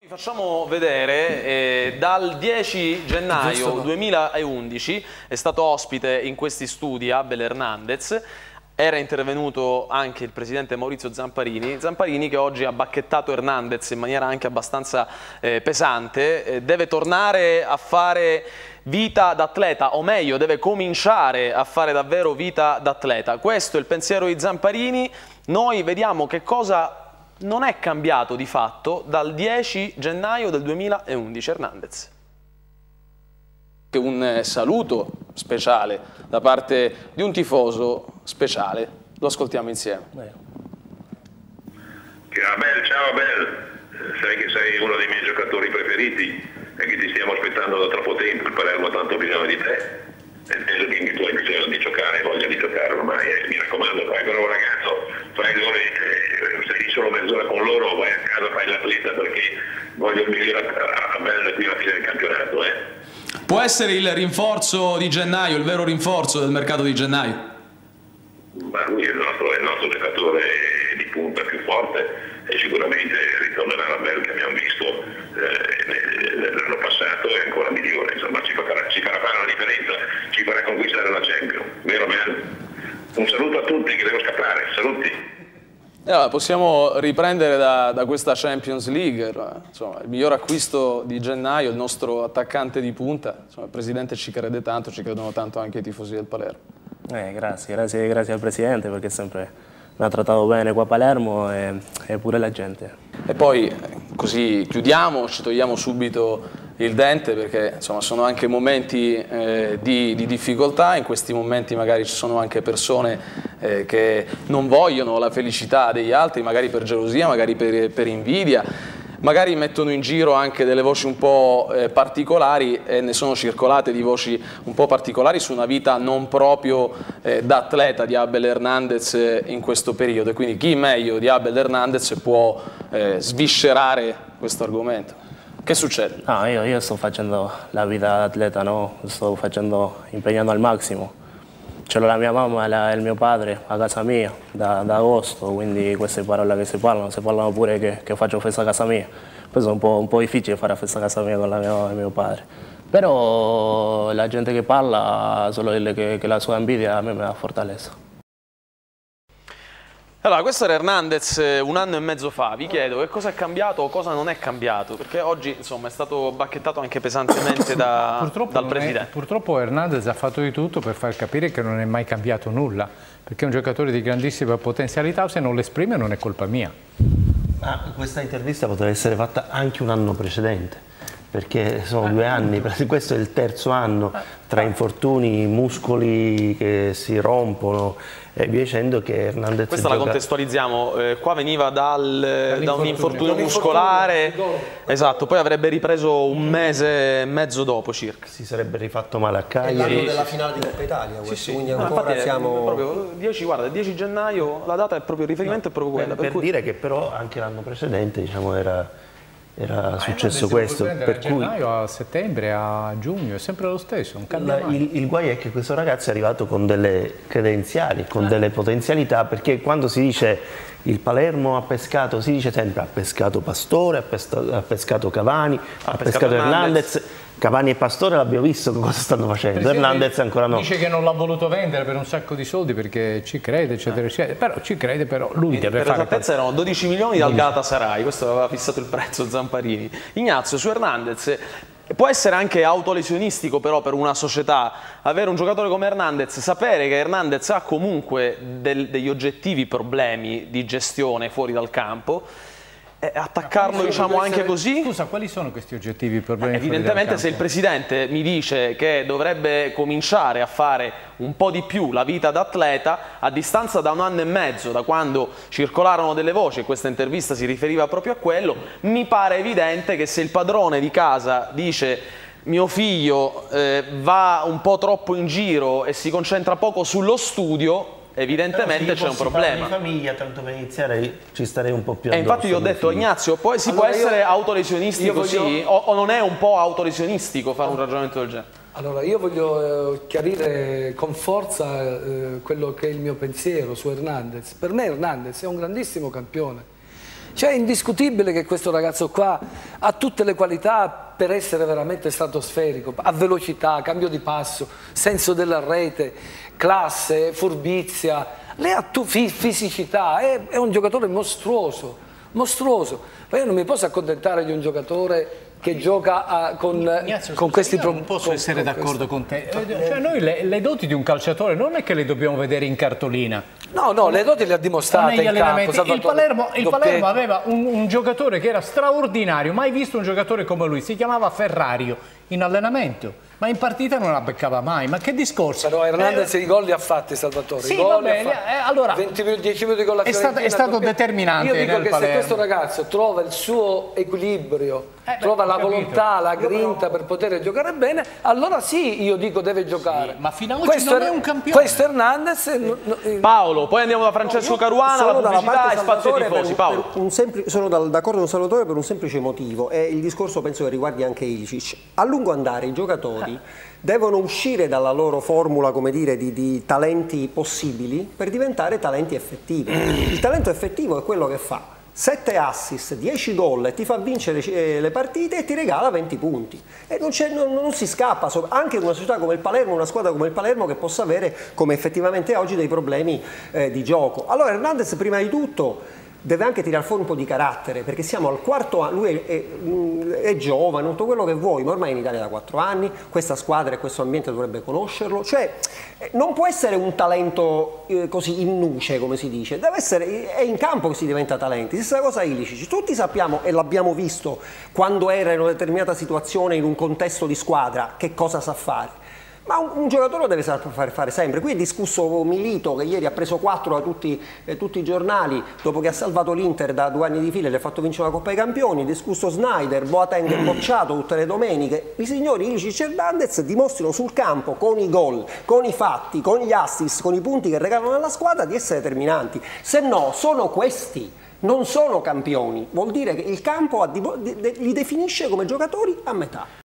Facciamo vedere, dal 10 gennaio 2011 è stato ospite in questi studi Abel Hernandez, era intervenuto anche il presidente Maurizio Zamparini che oggi ha bacchettato Hernandez in maniera anche abbastanza pesante, deve tornare a fare vita d'atleta, o meglio deve cominciare a fare davvero vita d'atleta. Questo è il pensiero di Zamparini. Noi vediamo che cosa non è cambiato di fatto dal 10 gennaio del 2011. Hernandez. Un saluto speciale da parte di un tifoso speciale, lo ascoltiamo insieme. Ciao Abel, sai che sei uno dei miei giocatori preferiti e che ti stiamo aspettando da troppo tempo, il Palermo ha tanto bisogno di te, e penso che anche tu hai bisogno di giocare, voglia di giocare ormai, mi raccomando, fai però un ragazzo, fai sei solo mezz'ora con loro, vai a casa, fai l'atleta, perché voglio il migliore a Abel qui alla fine del campionato. Può essere il rinforzo di gennaio, il vero rinforzo del mercato di gennaio? Ma lui è il nostro giocatore di punta più forte e sicuramente ritornerà Abel che abbiamo visto l'anno passato e ancora migliore, insomma ci farà fare la differenza, ci farà conquistare la Champions, vero Abel? Un saluto a tutti che devo scappare, saluti! Allora, possiamo riprendere da questa Champions League, insomma, il miglior acquisto di gennaio, il nostro attaccante di punta, insomma, il presidente ci crede tanto, ci credono tanto anche i tifosi del Palermo. Grazie al presidente perché sempre mi ha trattato bene qua a Palermo e pure la gente. E poi così chiudiamo, ci togliamo subito il dente perché insomma sono anche momenti di difficoltà, in questi momenti magari ci sono anche persone che non vogliono la felicità degli altri, magari per gelosia, magari per invidia, magari mettono in giro anche delle voci un po' particolari e ne sono circolate di voci un po' particolari su una vita non proprio da atleta di Abel Hernandez in questo periodo, e quindi chi meglio di Abel Hernandez può sviscerare questo argomento. Che succede? Io sto facendo la vita da atleta, no? Sto impegnando al massimo. Ce l'ho la mia mamma e il mio padre a casa mia da agosto, quindi queste parole che si parlano pure che faccio festa a casa mia. Poi è un po' difficile fare festa a casa mia con la mia mamma e mio padre. Però la gente che parla, solo dire che la sua invidia a me mi dà fortaleza. Allora, questo era Hernandez un anno e mezzo fa. Vi chiedo che cosa è cambiato o cosa non è cambiato, perché oggi insomma è stato bacchettato anche pesantemente dal presidente. Purtroppo Hernandez ha fatto di tutto per far capire che non è mai cambiato nulla, perché è un giocatore di grandissima potenzialità, se non l'esprime non è colpa mia. Ma questa intervista poteva essere fatta anche un anno precedente, perché sono 2 anni, questo è il terzo anno tra infortuni, muscoli che si rompono e via dicendo che Hernandez questa la contestualizziamo, qua veniva da un infortunio muscolare, esatto, poi avrebbe ripreso un mese e mezzo dopo circa. Si sarebbe rifatto male a Cagliari. È l'anno della finale di Coppa Italia, questo, quindi ancora infatti siamo... proprio 10 gennaio, la data è proprio, il riferimento è proprio quella. Per cui... dire che però anche l'anno precedente diciamo, era successo questo, per cui gennaio a settembre a giugno è sempre lo stesso, non cambia mai. Il guai è che questo ragazzo è arrivato con delle credenziali, con delle potenzialità, perché quando si dice il Palermo ha pescato, si dice sempre ha pescato Pastore, ha pescato Cavani, ha pescato Hernandez. Cavani e Pastore l'abbiamo visto cosa stanno facendo, Hernandez ancora no. Dice che non l'ha voluto vendere per un sacco di soldi perché ci crede, eccetera, eccetera. Però ci crede, però lui deve fare... Per esattezza erano 12 milioni dal Galatasaray, questo aveva fissato il prezzo Zamparini. Ignazio, su Hernandez, può essere anche autolesionistico però per una società avere un giocatore come Hernandez, sapere che Hernandez ha comunque degli oggettivi problemi di gestione fuori dal campo, attaccarlo diciamo anche così? Scusa, quali sono questi oggettivi problemi? Evidentemente se il presidente mi dice che dovrebbe cominciare a fare un po' di più la vita d'atleta a distanza da 1 anno e mezzo da quando circolarono delle voci e questa intervista si riferiva proprio a quello, mi pare evidente che se il padrone di casa dice mio figlio va un po' troppo in giro e si concentra poco sullo studio, evidentemente c'è un problema. Di famiglia, tanto per iniziare ci starei un po' più addosso. Infatti io ho detto, Ignazio, poi si può essere autolesionistico sì? O non è un po' autolesionistico fare un ragionamento del genere? Allora, io voglio chiarire con forza quello che è il mio pensiero su Hernandez. Per me Hernandez è un grandissimo campione Cioè è indiscutibile che questo ragazzo qua ha tutte le qualità per essere veramente stratosferico, ha velocità, cambio di passo, senso della rete, classe, furbizia, lei ha fisicità, è un giocatore mostruoso, mostruoso. Ma io non mi posso accontentare di un giocatore che gioca con questi problemi. Non posso essere d'accordo con te. Cioè noi le doti di un calciatore non è che le dobbiamo vedere in cartolina. No, no, le doti le ha dimostrate in campo. Il Palermo aveva un giocatore che era straordinario, mai visto un giocatore come lui, si chiamava Ferrario in allenamento, ma in partita non la beccava mai. Ma che discorso? Però Hernandez i gol li ha fatti, Salvatore. Sì, va bene, allora 20 minuti, 10 minuti con la Fiorentina. È stato determinante. Io dico che Palermo, se questo ragazzo trova il suo equilibrio, trova la volontà, la grinta per poter giocare bene, allora sì, io dico deve giocare. Sì, ma fino ad oggi non è un campione. Questo Hernandez... Paolo, poi andiamo da Francesco Caruana, la pubblicità e spazio ai tifosi. Paolo. Sono d'accordo con Salvatore per un semplice motivo, e il discorso penso che riguardi anche Ilicic. A lungo andare i giocatori devono uscire dalla loro formula, come dire, di talenti possibili per diventare talenti effettivi. Il talento effettivo è quello che fa 7 assist, 10 gol e ti fa vincere le partite e ti regala 20 punti. E non si scappa, anche in una società come il Palermo, una squadra come il Palermo che possa avere, come effettivamente oggi, dei problemi di gioco. Allora Hernandez prima di tutto deve anche tirare fuori un po' di carattere, perché siamo al 4º anno, lui è giovane, tutto quello che vuoi, ma ormai è in Italia da 4 anni, questa squadra e questo ambiente dovrebbe conoscerlo, cioè non può essere un talento così in nuce, come si dice, deve essere, è in campo che si diventa talenti. Stessa cosa Ilicic, tutti sappiamo e l'abbiamo visto quando era in una determinata situazione in un contesto di squadra che cosa sa fare. Ma un giocatore lo deve saper fare sempre. Qui è discusso Milito, che ieri ha preso 4 da tutti i giornali dopo che ha salvato l'Inter da 2 anni di fila e le ha fatto vincere la Coppa dei Campioni, discusso Snyder, Boateng bocciato tutte le domeniche. I signori Ilicic e Hernandez dimostrano sul campo, con i gol, con i fatti, con gli assist, con i punti che regalano alla squadra, di essere determinanti. Se no, sono questi, non sono campioni. Vuol dire che il campo li definisce come giocatori a metà.